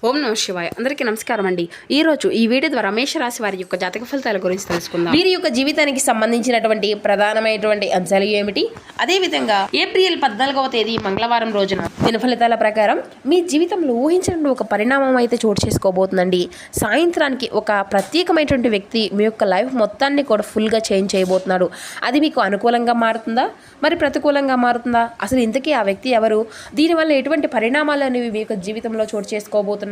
ఓం నమః శివాయ. అందరికీ నమస్కారం అండి. ఈరోజు ఈ వీడియో ద్వారా మేషరాశి వారి యొక్క జాతక ఫలితాల గురించి తెలుసుకుందాం. వీరి యొక్క జీవితానికి సంబంధించినటువంటి ప్రధానమైనటువంటి అంశాలు ఏమిటి, అదేవిధంగా ఏప్రిల్ 14వ తేదీ మంగళవారం రోజున దిన ఫలితాల ప్రకారం మీ జీవితంలో ఊహించినటువంటి ఒక పరిణామం అయితే చోటు చేసుకోబోతుందండి. సాయంత్రానికి ఒక ప్రత్యేకమైనటువంటి వ్యక్తి మీ యొక్క లైఫ్ మొత్తాన్ని కూడా ఫుల్గా చేంజ్ చేయబోతున్నాడు. అది మీకు అనుకూలంగా మారుతుందా, మరి ప్రతికూలంగా మారుతుందా, అసలు ఇంతకీ ఆ వ్యక్తి ఎవరు, దీనివల్ల ఎటువంటి పరిణామాలు అనేవి మీ యొక్క జీవితంలో చోటు చేసుకోబోతున్నాయి,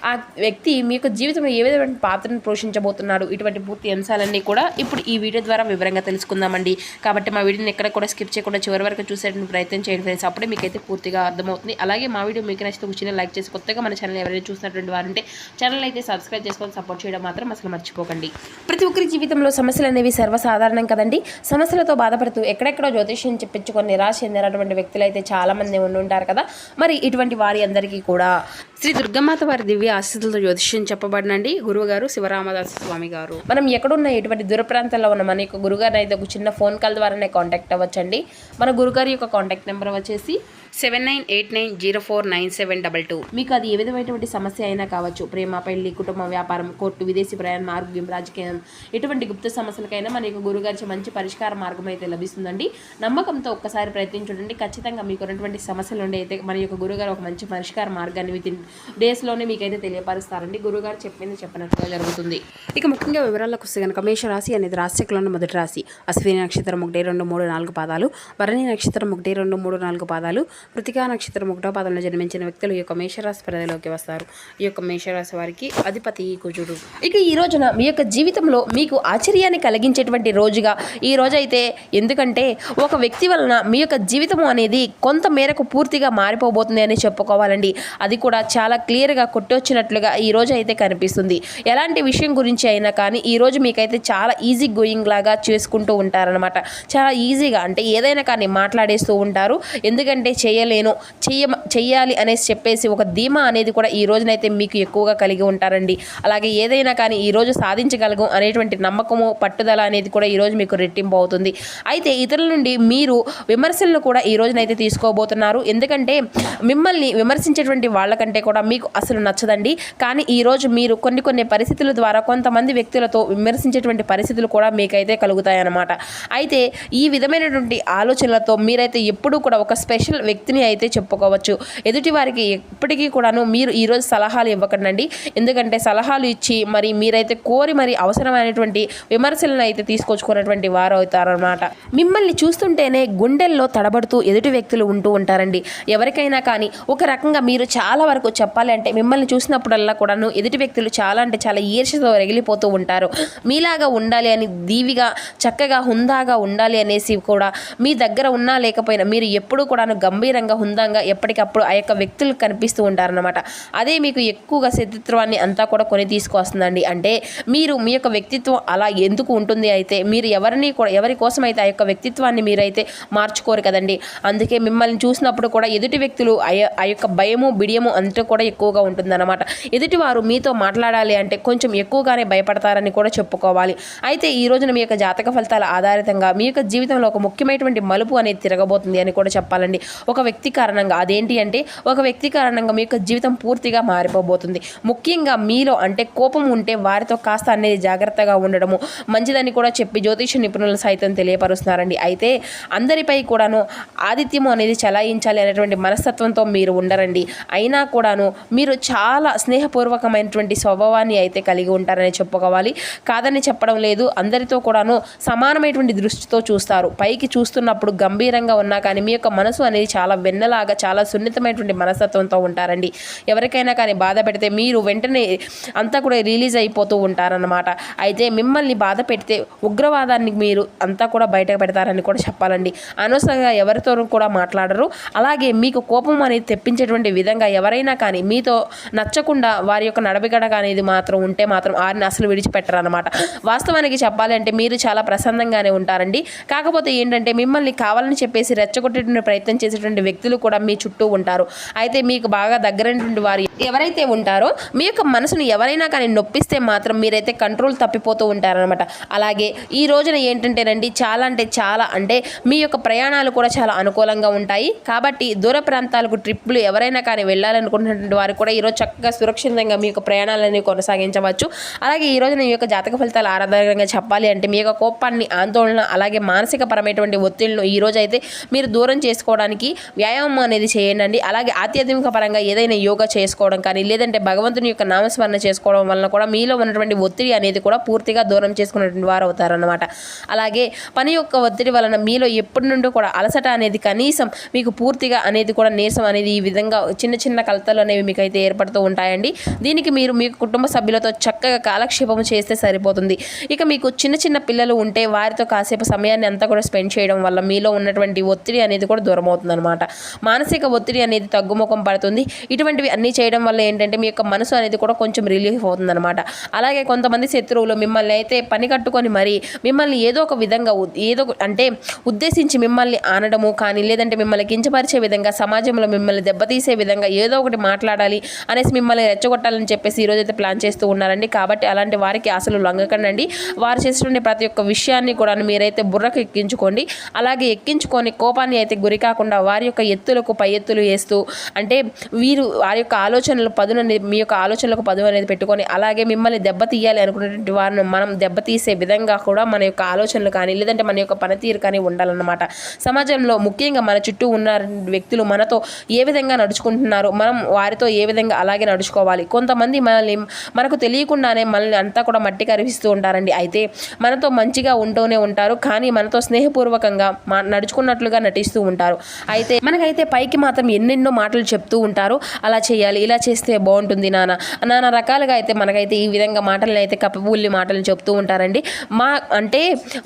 ఆ వ్యక్తి మీ యొక్క జీవితంలో ఏ విధమైన పాత్రను పోషించబోతున్నాడు, ఇటువంటి పూర్తి అంశాలన్నీ కూడా ఇప్పుడు ఈ వీడియో ద్వారా వివరంగా తెలుసుకుందామండి. కాబట్టి మా వీడియోని ఎక్కడ కూడా స్కిప్ చేయకుండా చివరి వరకు చూసేటువంటి ప్రయత్నం చేయండి ఫ్రెండ్స్. అప్పుడే మీకైతే పూర్తిగా అర్థమవుతుంది. అలాగే మా వీడియో మీకు నచ్చితే ఒక చిన్న లైక్ చేసి కొత్తగా మన ఛానల్ ఎవరైనా చూసినటువంటి వారంటే ఛానల్ అయితే సబ్స్క్రైబ్ చేసుకొని సపోర్ట్ చేయడం మాత్రం అసలు మర్చిపోకండి. ప్రతి ఒక్కరి జీవితంలో సమస్యలు అనేవి సర్వసాధారణం కదండి. సమస్యలతో బాధపడుతూ ఎక్కడెక్కడో జ్యోతిష్యం చెప్పించుకొని నిరాశ చెందినటువంటి వ్యక్తులు అయితే చాలామంది ఉండుంటారు కదా. మరి ఇటువంటి వారి అందరికీ కూడా శ్రీ దుర్గమాత వారి దివ్య ఆశీస్సులతో జ్యోతిష్యం చెప్పబడినండి గురువుగారు శివరామదాస్ స్వామి గారు. మనం ఎక్కడున్న ఎటువంటి దూర ప్రాంతాల్లో ఉన్న మన యొక్క గురుగారిని అయితే ఒక చిన్న ఫోన్ కాల్ ద్వారానే కాంటాక్ట్ అవ్వచ్చండి. మన గురుగారి యొక్క కాంటాక్ట్ నెంబర్ వచ్చేసి 7989049722. మీకు అది ఏ విధమైనటువంటి సమస్య అయినా కావచ్చు, ప్రేమ, పెళ్లి, కుటుంబం, వ్యాపారం, కోర్టు, విదేశీ ప్రయాణం, ఆరోగ్యం, రాజకీయం, ఎటువంటి గుప్త సమస్యలకైనా మన యొక్క గురుగారి మంచి పరిష్కార మార్గం అయితే లభిస్తుందండి. నమ్మకంతో ఒక్కసారి ప్రయత్నించండి. ఖచ్చితంగా మీకు ఉన్నటువంటి సమస్యల నుండి అయితే మన యొక్క గురుగారు ఒక మంచి పరిష్కార మార్గాన్ని వితిన్ డేస్లోనే మీకైతే తెలియపరుస్తారండి. గురుగారు చెప్పింది చెప్పినట్టుగా జరుగుతుంది. ఇక ముఖ్యంగా వివరాలకు వస్తే కనుక మేషరాశి అనేది రాశిలోని మొదటి రాశి. అశ్విని నక్షత్రం 1, 2, 3, 4 పాదాలు, భరణి నక్షత్రం 1, 2, 3, 4 పాదాలు, కృతికా నక్షత్రం 1వ పాదంలో జన్మించిన వ్యక్తులు ఈ యొక్క మేషరాశి పరిధిలోకి వస్తారు. ఈ యొక్క మేషరాశి వారికి అధిపతి కుజుడు. ఇక ఈ రోజున మీ యొక్క జీవితంలో మీకు ఆశ్చర్యాన్ని కలిగించేటువంటి రోజుగా ఈ రోజు అయితే, ఎందుకంటే ఒక వ్యక్తి వలన మీ యొక్క జీవితం అనేది కొంత మేరకు పూర్తిగా మారిపోబోతుంది అని చెప్పుకోవాలండి. అది కూడా చాలా క్లియర్గా కొట్టొచ్చినట్లుగా ఈ రోజు అయితే కనిపిస్తుంది. ఎలాంటి విషయం గురించి అయినా కానీ ఈ రోజు మీకైతే చాలా ఈజీ గోయింగ్ లాగా చేసుకుంటూ ఉంటారనమాట. చాలా ఈజీగా అంటే ఏదైనా కానీ మాట్లాడేస్తూ ఉంటారు. ఎందుకంటే చెయ్యాలి అనేసి చెప్పేసి ఒక ధీమా అనేది కూడా ఈ రోజునైతే మీకు ఎక్కువగా కలిగి ఉంటారండి. అలాగే ఏదైనా కానీ ఈరోజు సాధించగలగం అనేటువంటి నమ్మకము, పట్టుదల అనేది కూడా ఈరోజు మీకు రెట్టింపు అవుతుంది. అయితే ఇతరుల నుండి మీరు విమర్శలను కూడా ఈ రోజునైతే తీసుకోబోతున్నారు. ఎందుకంటే మిమ్మల్ని విమర్శించేటువంటి వాళ్ళకంటే కూడా మీకు అసలు నచ్చదండి. కానీ ఈరోజు మీరు కొన్ని పరిస్థితుల ద్వారా కొంతమంది వ్యక్తులతో విమర్శించేటువంటి పరిస్థితులు కూడా మీకైతే కలుగుతాయన్నమాట. అయితే ఈ విధమైనటువంటి ఆలోచనలతో మీరైతే ఎప్పుడూ కూడా ఒక స్పెషల్ వ్యక్తిని అయితే చెప్పుకోవచ్చు. ఎదుటి వారికి ఎప్పటికీ కూడాను మీరు ఈరోజు సలహాలు ఇవ్వకండి. ఎందుకంటే సలహాలు ఇచ్చి మరి మీరైతే కోరి మరి అవసరమైనటువంటి విమర్శలను అయితే తీసుకొచ్చుకున్నటువంటి వారు అవుతారన్నమాట. మిమ్మల్ని చూస్తుంటేనే గుండెల్లో తడబడుతూ ఎదుటి వ్యక్తులు ఉంటూ ఉంటారండి. ఎవరికైనా కానీ ఒక రకంగా మీరు చాలా వరకు చెప్పాలి అంటే మిమ్మల్ని చూసినప్పుడల్లా కూడాను ఎదుటి వ్యక్తులు చాలా అంటే చాలా ఈర్ష్యతో రగిలిపోతూ ఉంటారు. మీలాగా ఉండాలి అని, దీవిగా చక్కగా హుందాగా ఉండాలి అనేసి కూడా మీ దగ్గర ఉన్నా లేకపోయినా మీరు ఎప్పుడూ కూడాను గంభీరంగా హుందాగా ఎప్పటికప్పుడు ఆ యొక్క వ్యక్తులు కనిపిస్తూ ఉంటారన్నమాట. అదే మీకు ఎక్కువగా శత్రుత్వాన్ని అంతా కూడా కొని తీసుకొస్తుందండి. అంటే మీరు మీ యొక్క వ్యక్తిత్వం అలా ఎందుకు ఉంటుంది, అయితే మీరు ఎవరి కోసం అయితే ఆ యొక్క వ్యక్తిత్వాన్ని మీరైతే మార్చుకోరు కదండి. అందుకే మిమ్మల్ని చూసినప్పుడు కూడా ఎదుటి వ్యక్తులు ఆ యొక్క భయము, బిడియము అంతా కూడా ఎక్కువగా ఉంటుందన్నమాట. ఎదుటివారు మీతో మాట్లాడాలి అంటే కొంచెం ఎక్కువగానే భయపడతారని కూడా చెప్పుకోవాలి. అయితే ఈ రోజున మీ యొక్క జాతక ఫలితాల ఆధారితంగా మీ యొక్క జీవితంలో ఒక ముఖ్యమైనటువంటి మలుపు అనేది తిరగబోతుంది అని కూడా చెప్పాలండి. ఒక వ్యక్తి కారణంగా, అదేంటి అంటే ఒక వ్యక్తి కారణంగా మీ యొక్క జీవితం పూర్తిగా మారిపోబోతుంది. ముఖ్యంగా మీలో అంటే కోపం ఉంటే వారితో కాస్త అనేది జాగ్రత్తగా ఉండడము మంచిదని కూడా చెప్పి జ్యోతిష నిపుణులు సైతం తెలియపరుస్తున్నారండి. అయితే అందరిపై కూడాను ఆధిత్యము అనేది చలాయించాలి అనేటువంటి మనస్తత్వంతో మీరు ఉండరండి. అయినా కూడాను మీరు చాలా స్నేహపూర్వకమైనటువంటి స్వభావాన్ని అయితే కలిగి ఉంటారని చెప్పుకోవాలి. కాదని చెప్పడం లేదు. అందరితో కూడాను సమానమైనటువంటి దృష్టితో చూస్తారు. పైకి చూస్తున్నప్పుడు గంభీరంగా ఉన్నా కానీ మీ యొక్క మనసు అనేది చాలా వెన్నలాగా, చాలా సున్నితమైనటువంటి మనస్తత్వంతో ఉంటారండి. ఎవరికైనా కానీ బాధ పెడితే మీరు వెంటనే అంతా కూడా రిలీజ్ అయిపోతూ ఉంటారన్నమాట. అయితే మిమ్మల్ని బాధ పెడితే ఉగ్రవాదాన్ని మీరు అంతా కూడా బయట పెడతారని కూడా చెప్పాలండి. అనవసరంగా ఎవరితో కూడా మాట్లాడరు. అలాగే మీకు కోపం అనేది తెప్పించేటువంటి విధంగా ఎవరైనా కానీ మీతో నచ్చకుండా వారి యొక్క నడబిగడగా అనేది మాత్రం ఉంటే మాత్రం వారిని అసలు విడిచిపెట్టరు అనమాట. వాస్తవానికి చెప్పాలి అంటే మీరు చాలా ప్రసన్నంగానే ఉంటారండి. కాకపోతే ఏంటంటే మిమ్మల్ని కావాలని చెప్పేసి రెచ్చగొట్టేటువంటి ప్రయత్నం చేసేటువంటి చేసేటువంటి వ్యక్తులు కూడా మీ చుట్టూ ఉంటారు. అయితే మీకు బాగా దగ్గరైనటువంటి వారు ఎవరైతే ఉంటారో మీ యొక్క మనసును ఎవరైనా కానీ నొప్పిస్తే మాత్రం మీరైతే కంట్రోల్ తప్పిపోతూ ఉంటారనమాట. అలాగే ఈ రోజున ఏంటంటేనండి చాలా అంటే మీ యొక్క ప్రయాణాలు కూడా చాలా అనుకూలంగా ఉంటాయి. కాబట్టి దూర ప్రాంతాలకు ట్రిప్పులు ఎవరైనా కానీ వెళ్ళాలనుకుంటున్నటువంటి వారు కూడా ఈరోజు చక్కగా సురక్షితంగా మీ యొక్క ప్రయాణాలని కొనసాగించవచ్చు. అలాగే ఈ రోజున మీ యొక్క జాతక ఫలితాలు ఆధారంగా చెప్పాలి అంటే మీ యొక్క కోపాన్ని, ఆందోళన, అలాగే మానసిక పరమైనటువంటి ఒత్తిళ్లను ఈ రోజు అయితే మీరు దూరం చేసుకోవడానికి వ్యాయామం అనేది చేయండి. అలాగే ఆధ్యాత్మిక పరంగా ఏదైనా యోగా చేసుకోవడం కానీ, లేదంటే భగవంతుని యొక్క నామస్మరణ చేసుకోవడం వలన కూడా మీలో ఉన్నటువంటి ఒత్తిడి అనేది కూడా పూర్తిగా దూరం చేసుకున్నటువంటి వారు అవుతారన్నమాట. అలాగే పని యొక్క ఒత్తిడి వలన మీలో ఎప్పటి నుండి కూడా అలసట అనేది కనీసం మీకు పూర్తిగా అనేది కూడా నీరసం అనేది ఈ విధంగా చిన్న కలతలు అనేవి మీకు అయితే ఏర్పడుతూ ఉంటాయండి. దీనికి మీరు మీ కుటుంబ సభ్యులతో చక్కగా కాలక్షేపం చేస్తే సరిపోతుంది. ఇక మీకు చిన్న పిల్లలు ఉంటే వారితో కాసేపు సమయాన్ని అంతా కూడా స్పెండ్ చేయడం వల్ల మీలో ఉన్నటువంటి ఒత్తిడి అనేది కూడా దూరం అవుతుంది అనమాట. మానసిక ఒత్తిడి అనేది తగ్గుముఖం పడుతుంది. ఇటువంటివి అన్నీ చేయడం వల్ల ఏంటంటే మీ యొక్క మనసు అనేది కూడా కొంచెం రిలీఫ్ అవుతుంది అనమాట. అలాగే కొంతమంది శత్రువులు మిమ్మల్ని అయితే పని కట్టుకొని మరి మిమ్మల్ని ఏదో ఒక విధంగా అంటే ఉద్దేశించి మిమ్మల్ని ఆనడము కానీ, లేదంటే మిమ్మల్ని కించపరిచే విధంగా, సమాజంలో మిమ్మల్ని దెబ్బతీసే విధంగా ఏదో ఒకటి మాట్లాడాలి అనేసి మిమ్మల్ని రెచ్చగొట్టాలని చెప్పేసి ఈరోజు అయితే ప్లాన్ చేస్తూ ఉన్నారండి. కాబట్టి అలాంటి వారికి అసలు లొంగకండి. వారు చేస్తున్న ప్రతి ఒక్క విషయాన్ని కూడా మీరైతే బుర్రకు ఎక్కించుకోండి. అలాగే ఎక్కించుకొని కోపాన్ని అయితే గురి కాకుండా వారి యొక్క ఎత్తులకు పై ఎత్తులు వేస్తూ, అంటే వారి యొక్క ఆలోచనలు పదునని మీ యొక్క ఆలోచనలకు పదును అనేది పెట్టుకొని, అలాగే మిమ్మల్ని దెబ్బతీయాలి అనుకునేటువంటి వారిని మనం దెబ్బతీసే విధంగా కూడా మన యొక్క ఆలోచనలు కానీ, లేదంటే మన యొక్క పనితీరు కానీ ఉండాలన్నమాట. సమాజంలో ముఖ్యంగా మన చుట్టూ ఉన్న వ్యక్తులు మనతో ఏ విధంగా నడుచుకుంటున్నారు, మనం వారితో ఏ విధంగా అలాగే నడుచుకోవాలి. కొంతమంది మనకు తెలియకుండానే మనల్ని అంతా కూడా మట్టి కరిపిస్తూ ఉంటారండి. అయితే మనతో మంచిగా ఉంటూనే ఉంటారు, కానీ మనతో స్నేహపూర్వకంగా నడుచుకున్నట్లుగా నటిస్తూ ఉంటారు. అయితే మనకైతే పైకి మాత్రం ఎన్నెన్నో మాటలు చెప్తూ ఉంటారు. అలా చేయాలి, ఇలా చేస్తే బాగుంటుంది నానా రకాలుగా అయితే మనకైతే ఈ విధంగా మాటలను అయితే కప్పబూల్లి మాటలు చెప్తూ ఉంటారండి. అంటే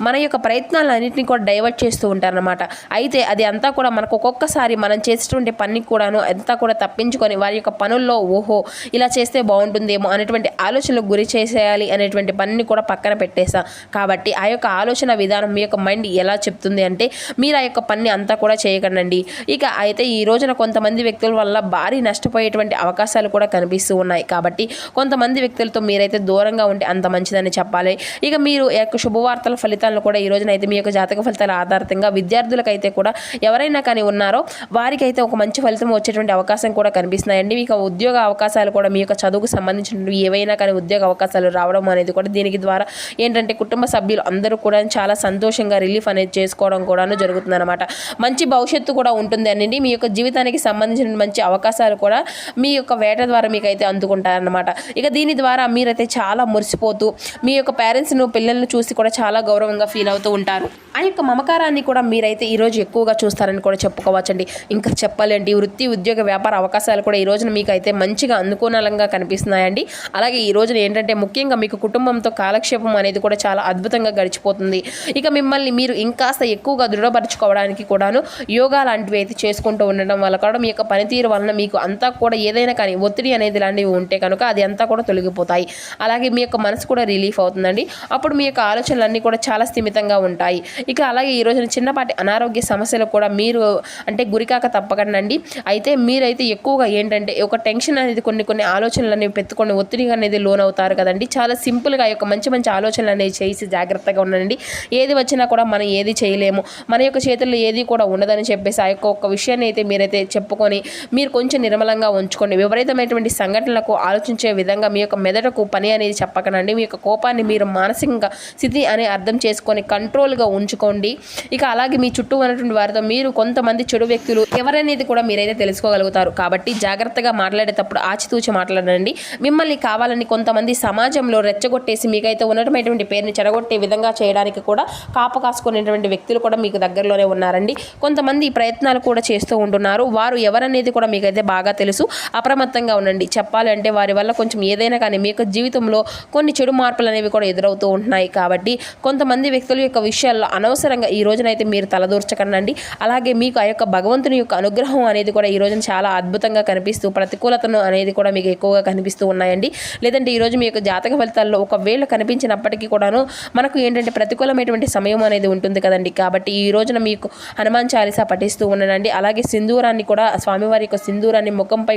మన యొక్క ప్రయత్నాలన్నింటినీ కూడా డైవర్ట్ చేస్తూ ఉంటారన్నమాట. అయితే అది అంతా కూడా మనకు ఒక్కొక్కసారి మనం చేసేటువంటి పని కూడాను అంతా కూడా తప్పించుకొని వారి యొక్క పనుల్లో ఓహో ఇలా చేస్తే బాగుంటుందేమో అనేటువంటి ఆలోచనలకు గురి చేసేయాలి అనేటువంటి పనిని కూడా పక్కన పెట్టేస్తాం. కాబట్టి ఆ యొక్క ఆలోచన విధానం మీ యొక్క మైండ్ ఎలా చెప్తుంది అంటే మీరు ఆ యొక్క పని అంతా కూడా చేయకండి. ఇక అయితే ఈ రోజున కొంతమంది వ్యక్తుల వల్ల భారీ నష్టపోయేటువంటి అవకాశాలు కూడా కనిపిస్తూ ఉన్నాయి. కాబట్టి కొంతమంది వ్యక్తులతో మీరైతే దూరంగా ఉంటే అంత మంచిదని చెప్పాలి. ఇక మీరు యొక్క శుభవార్తల ఫలితాలను కూడా ఈ రోజున అయితే మీ యొక్క జాతక ఫలితాల ఆధారంగా విద్యార్థులకైతే కూడా ఎవరైనా కానీ ఉన్నారో వారికైతే ఒక మంచి ఫలితం వచ్చేటువంటి అవకాశం కూడా కనిపిస్తున్నాయండి. మీకు ఉద్యోగ అవకాశాలు కూడా మీ యొక్క చదువుకు సంబంధించినవి ఏవైనా కానీ ఉద్యోగ అవకాశాలు రావడం అనేది కూడా దీనికి ద్వారా ఏంటంటే కుటుంబ సభ్యులు అందరూ కూడా చాలా సంతోషంగా రిలీఫ్ అనేది చేసుకోవడం కూడాను జరుగుతుంది అనమాట. మంచి భవిష్యత్తు కూడా ఉంటుంది అండి. మీ యొక్క జీవితానికి సంబంధించిన మంచి అవకాశాలు కూడా మీ యొక్క వేట ద్వారా మీకు అయితే అందుకుంటారనమాట. ఇక దీని ద్వారా మీరైతే చాలా మురిసిపోతూ మీ యొక్క పేరెంట్స్ను, పిల్లలను చూసి కూడా చాలా గౌరవంగా ఫీల్ అవుతూ ఉంటారు. ఆ యొక్క మమకారాన్ని కూడా మీరైతే ఈరోజు ఎక్కువగా చూస్తారని కూడా చెప్పుకోవచ్చండి. ఇంకా చెప్పాలంటే వృత్తి, ఉద్యోగ, వ్యాపార అవకాశాలు కూడా ఈ రోజున మీకు అయితే మంచిగా అనుకూలంగా కనిపిస్తున్నాయండి. అలాగే ఈ రోజున ఏంటంటే ముఖ్యంగా మీకు కుటుంబంతో కాలక్షేపం అనేది కూడా చాలా అద్భుతంగా గడిచిపోతుంది. ఇక మిమ్మల్ని మీరు ఇంకాస్త ఎక్కువగా దృఢపరచుకోవడానికి కూడాను యోగా లాంటివి అయితే చేసుకుంటూ ఉండడం వల్ల కూడా మీ యొక్క పనితీరు వలన మీకు అంతా కూడా ఏదైనా కానీ ఒత్తిడి అనేది లాంటివి ఉంటే కనుక అది అంతా కూడా తొలగిపోతాయి. అలాగే మీ యొక్క మనసు కూడా రిలీఫ్ అవుతుందండి. అప్పుడు మీ యొక్క ఆలోచనలన్నీ కూడా చాలా స్థిమితంగా ఉంటాయి. ఇక అలాగే ఈ రోజున చిన్నపాటి అనారోగ్య సమస్యలు కూడా మీరు అంటే గురికాక తప్పకండి. అయితే మీరైతే ఎక్కువగా ఏంటంటే ఒక టెన్షన్ అనేది కొన్ని ఆలోచనలు అనేవి పెట్టుకొని ఒత్తిడి అనేది లోన్ అవుతారు కదండి. చాలా సింపుల్గా యొక్క మంచి ఆలోచనలు అనేవి చేసి జాగ్రత్తగా ఉండండి. ఏది వచ్చినా కూడా మనం ఏది చేయలేము, మన యొక్క చేతుల్లో ఏది కూడా ఉండదని చెప్పేసి ఆ యొక్క ఒక్క విషయాన్ని అయితే మీరైతే చెప్పుకొని మీరు కొంచెం నిర్మలంగా ఉంచుకోండి. విపరీతమైనటువంటి సంఘటనలకు ఆలోచించే విధంగా మీ యొక్క మెదడుకు పని అనేది చెప్పకనండి. మీ యొక్క కోపాన్ని మీరు మానసికంగా స్థితి అనే అర్థం చేసుకొని కంట్రోల్గా ఉంచుకోండి. ఇక అలాగే మీ చుట్టూ ఉన్నటువంటి వారితో మీరు కొంతమంది చెడు వ్యక్తులు ఎవరనేది కూడా మీరైతే తెలుసుకోగలుగుతారు. కాబట్టి జాగ్రత్తగా మాట్లాడేటప్పుడు ఆచితూచి మాట్లాడండి. మిమ్మల్ని కావాలని కొంతమంది సమాజంలో రెచ్చగొట్టేసి మీకైతే ఉన్నటువంటి పేరుని చెడగొట్టే విధంగా చేయడానికి కూడా కాపు కాసుకునేటువంటి వ్యక్తులు కూడా మీకు దగ్గరలోనే ఉన్నారండి. కొంతమంది ప్రయత్నాలు కూడా చేస్తూ ఉంటున్నారు. వారు ఎవరనేది కూడా మీకైతే బాగా తెలుసు. అప్రమత్తంగా ఉండండి. చెప్పాలంటే వారి వల్ల కొంచెం ఏదైనా కానీ మీ యొక్క జీవితంలో కొన్ని చెడు మార్పులు అనేవి కూడా ఎదురవుతూ ఉంటున్నాయి. కాబట్టి కొంతమంది వ్యక్తుల యొక్క విషయాల్లో అనవసరంగా ఈ రోజునైతే మీరు తలదూర్చకండి. అలాగే మీకు ఆ యొక్క భగవంతుని యొక్క అనుగ్రహం అనేది కూడా ఈ రోజున చాలా అద్భుతంగా కనిపిస్తూ ప్రతికూలతను అనేది కూడా మీకు ఎక్కువగా కనిపిస్తూ ఉన్నాయండి. లేదంటే ఈరోజు మీ యొక్క జాతక ఫలితాల్లో ఒకవేళ కనిపించినప్పటికీ కూడాను మనకు ఏంటంటే ప్రతికూలమైనటువంటి సమయం అనేది ఉంటుంది కదండి. కాబట్టి ఈ రోజున మీకు హనుమాన్ చాలీసా పఠిస్తూ ఉండండి. అలాగే సింధూరాన్ని కూడా స్వామివారి యొక్క సింధూరాన్ని ముఖంపై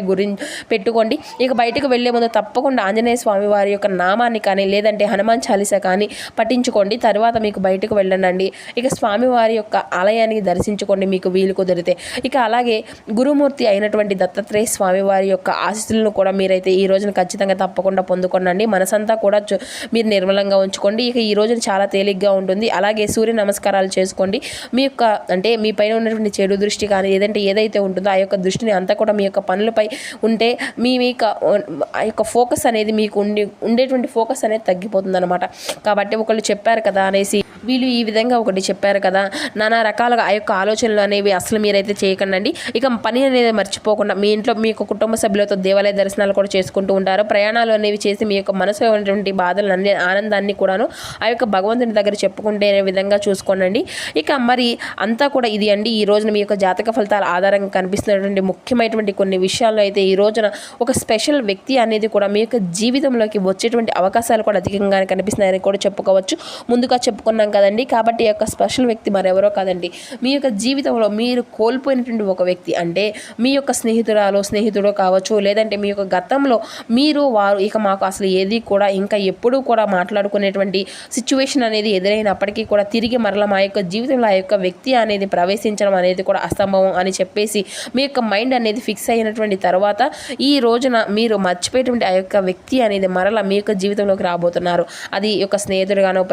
పెట్టుకోండి. ఇక బయటకు వెళ్లే ముందు తప్పకుండా ఆంజనేయ స్వామి వారి యొక్క నామాన్ని కానీ లేదంటే హనుమాన్ చాలీసా కానీ పఠించుకోండి. తర్వాత మీకు బయటకు వెళ్ళండి. ఇక స్వామివారి యొక్క ఆలయానికి దర్శించుకోండి మీకు వీలు కుదిరితే. ఇక అలాగే గురుమూర్తి అయినటువంటి దత్తాత్రేయ స్వామివారి యొక్క ఆశీస్సులను కూడా మీరైతే ఈ రోజున ఖచ్చితంగా తప్పకుండా పొందుకోండి. మనసంతా కూడా మీరు నిర్మలంగా ఉంచుకోండి. ఇక ఈ రోజున చాలా తేలిగ్గా ఉంటుంది. అలాగే సూర్య నమస్కారాలు చేసుకోండి. మీ యొక్క అంటే మీ పైన ఉన్నటువంటి చెడు దృష్టి కానీ ఏదైతే ఉంటుందో ఆ యొక్క దృష్టిని అంతా కూడా మీ యొక్క పనులపై ఉంటే మీ ఆ యొక్క ఫోకస్ అనేది మీకు ఉండేటువంటి ఫోకస్ అనేది తగ్గిపోతుంది అనమాట. కాబట్టి ఒకళ్ళు చెప్పారు కదా అనేసి వీళ్ళు ఈ విధంగా ఒకటి చెప్పారు కదా నానా రకాలుగా ఆ యొక్క ఆలోచనలు అనేవి అసలు మీరైతే చేయకండి. ఇక పని అనేది మర్చిపోకుండా మీ ఇంట్లో మీ యొక్క కుటుంబ సభ్యులతో దేవాలయ దర్శనాలు కూడా చేసుకుంటూ ఉంటారు. ప్రయాణాలు అనేవి చేసి మీ యొక్క మనసులో ఉన్నటువంటి బాధలు ఆనందాన్ని కూడాను ఆ యొక్క భగవంతుని దగ్గర చెప్పుకుంటే విధంగా చూసుకోండి. ఇక మరి అంతా కూడా ఇది అండి ఈ రోజున మీ యొక్క జాతక ఫలితాల ఆధారంగా కనిపిస్తున్నటువంటి ముఖ్యమైనటువంటి కొన్ని విషయాల్లో అయితే ఈ రోజున ఒక స్పెషల్ వ్యక్తి అనేది కూడా మీ యొక్క జీవితంలోకి వచ్చేటువంటి అవకాశాలు కూడా అధికంగా కనిపిస్తున్నాయని కూడా చెప్పుకోవచ్చు. ముందుగా చెప్పుకున్నాం కదండి. కాబట్టి ఈ యొక్క స్పెషల్ వ్యక్తి మరెవరో కాదండి, మీ యొక్క జీవితంలో మీరు కోల్పోయినటువంటి ఒక వ్యక్తి. అంటే మీ యొక్క స్నేహితుడు కావచ్చు, లేదంటే మీ యొక్క గతంలో వారు ఇక మాకు అసలు ఏది కూడా ఇంకా ఎప్పుడూ కూడా మాట్లాడుకునేటువంటి సిచ్యువేషన్ అనేది ఎదురైనప్పటికీ కూడా తిరిగి మరలా మా యొక్క జీవితంలో ఆ యొక్క వ్యక్తి అనేది ప్రవేశించడం అనేది కూడా అసంభవం అని చెప్పేసి మీ యొక్క మైండ్ అనేది ఫిక్స్ అయినటువంటి తర్వాత ఈ రోజున మీరు మర్చిపోయేటువంటి ఆ యొక్క వ్యక్తి అనేది మరలా మీ యొక్క జీవితంలోకి రాబోతున్నారు. అది యొక్క స్నేహితుడుగానో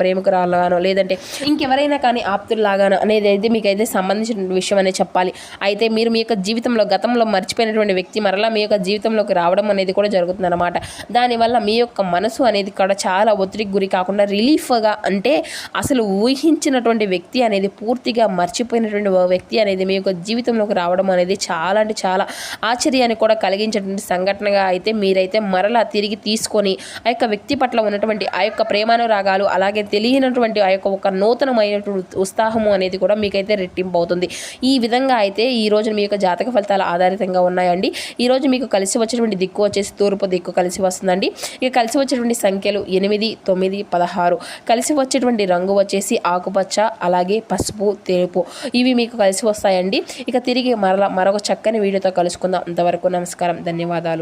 ప్రేమికురాలుగానో లేదంటే ఇంకెవరైనా కానీ ఆప్తుల్లాగానో అనేది అయితే మీకైతే సంబంధించిన విషయం అనేది చెప్పాలి. అయితే మీరు మీ యొక్క జీవితంలో గతంలో మర్చిపోయినటువంటి వ్యక్తి మరలా మీ యొక్క జీవితంలోకి రావడం అనేది కూడా జరుగుతుంది అనమాట. దానివల్ల మీ యొక్క మనసు అనేది కూడా చాలా ఒత్తిడికి గురి కాకుండా రిలీఫ్గా అంటే అసలు ఊహించినటువంటి వ్యక్తి అనేది పూర్తిగా మర్చిపోయినటువంటి వ్యక్తి అనేది మీ యొక్క జీవితంలోకి రావడం అనేది చాలా అంటే చాలా ఆశ్చర్యాన్ని కూడా కలిగించేటువంటి సంఘటనగా అయితే మీరైతే మరలా తిరిగి తీసుకొని ఆ యొక్క వ్యక్తి పట్ల ఉన్నటువంటి ఆ యొక్క ప్రేమానురాగాలు అలాగే తెలియనటువంటి ఆ యొక్క ఒక నూతనమైనటువంటి ఉత్సాహము అనేది కూడా మీకైతే రెట్టింపు అవుతుంది. ఈ విధంగా అయితే ఈ రోజు మీ యొక్క జాతక ఫలితాలు ఆధారితంగా ఉన్నాయండి. ఈ రోజు మీకు కలిసి వచ్చేటువంటి దిక్కు వచ్చేసి తూర్పు దిక్కు కలిసి వస్తుందండి. ఇక కలిసి వచ్చేటువంటి సంఖ్యలు 8, 9, 16. కలిసి వచ్చేటువంటి రంగు వచ్చేసి ఆకుపచ్చ అలాగే పసుపు తెలుపు ఇవి మీకు కలిసి వస్తాయండి. ఇక తిరిగి మరొక చక్కని వీడియోతో కలుసుకుందాం. అంతవరకు నమస్కారం, ధన్యవాదాలు.